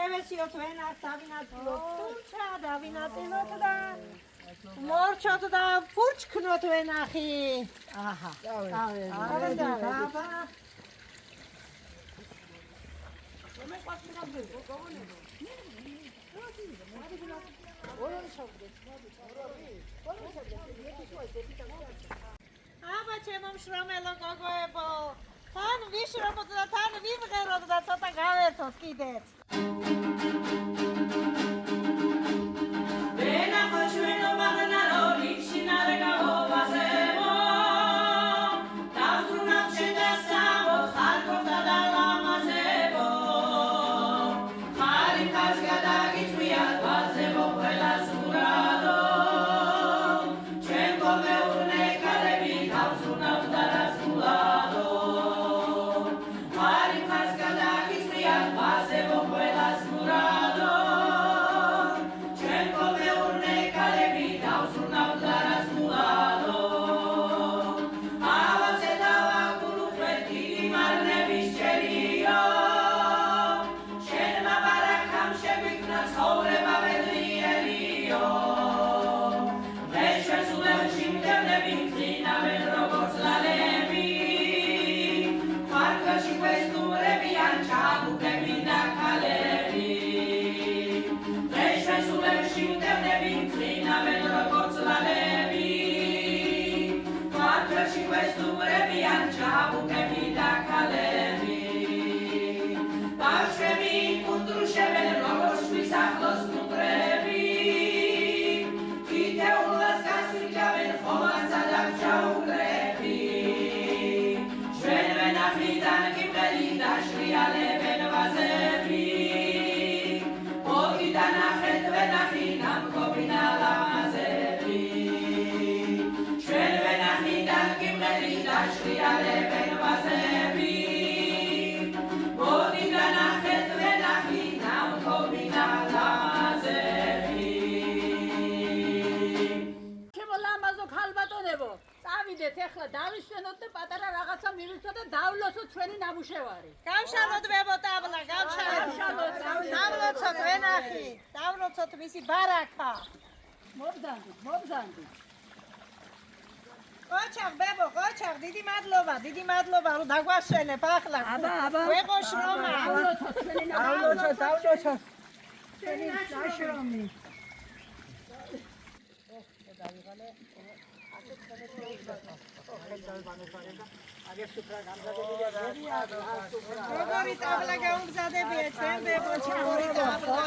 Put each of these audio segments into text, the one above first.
შევესიოთ ვენას დავინაწილოთ თურჩა დავინაწილოთ და მორჩოთ და ფურჩქნოთ ვენახი აჰა წავედი ბაბა აბა ჩემო მშრომელო გოგოებო თან ვიშრობოთ და თან ვიმღეროთ და ცოტა გავერთოთ კიდეც ეხლა დავისვენოთ და პატარა რაღაცა მივიცოთ და დავლოცოთ ჩვენი ნამუშევარი. გავშალოთ ბებო ტაბლა, გავშალოთ. დავლოცოთ ვენახი, დავლოცოთ მისი ბარაკა. მობზანდით. ყოჩაღ ბებო, ყოჩაღ, დიდი მადლობა, რომ დაგვასვენებ ახლა. აბა. ვეყო შრომა. დავლოცოთ. ჩვენი ნაშრომი. დავიღალე როგორი ტაბლა გაუმზადებია ჩვენ ბებო ჩაური ტაბლა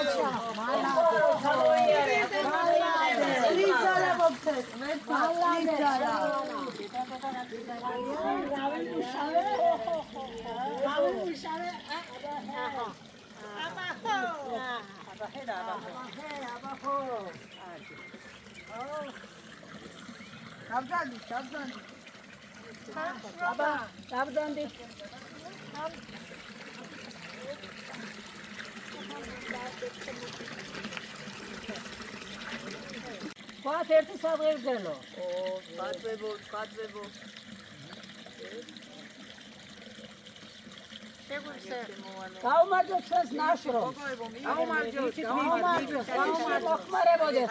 დავდანდი. Quat ერთი საღვერძელო. სვატვებო. გაუმარჯოთ ჩვენს ნაშრომს. გაუმარჯოთ. მოხმარებოდეს.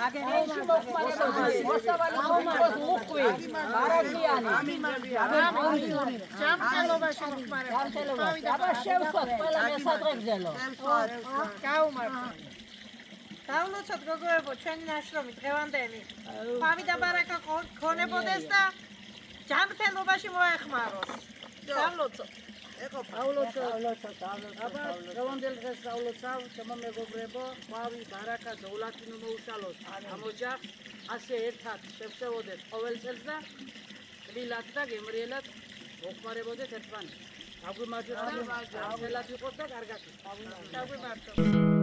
მოსავალი მოხმაროს უხვი. არაგიანი. ჯამთელობაში მოხმარებოდეს. აბა შევსვათ ყველა მესადღეგრძელო. გაუმარჯოთ. დავლოცოთ გოგოებო ჩვენი ნაშრომი დღევანდელი. ფავი და ბარაკა ქონებოდეს და ჯამთელობაში მოეხმაროს. დავლოცოთ. აბა დღევანდელ დღეს დავლოცავ ჩემო მეგობრებო, ფავი, ბარაკა, დოვლათი მოუშალოთ. ამოჯახ ასე ერთად შევსევოდეთ ყოველ წელს და გვილად და გემრიელად მოხმარებოდეთ ერთმანეთს. გაგვიმარჯვეთ და ყველად იყოს და კარგად. გაგვიმარჯვეთ.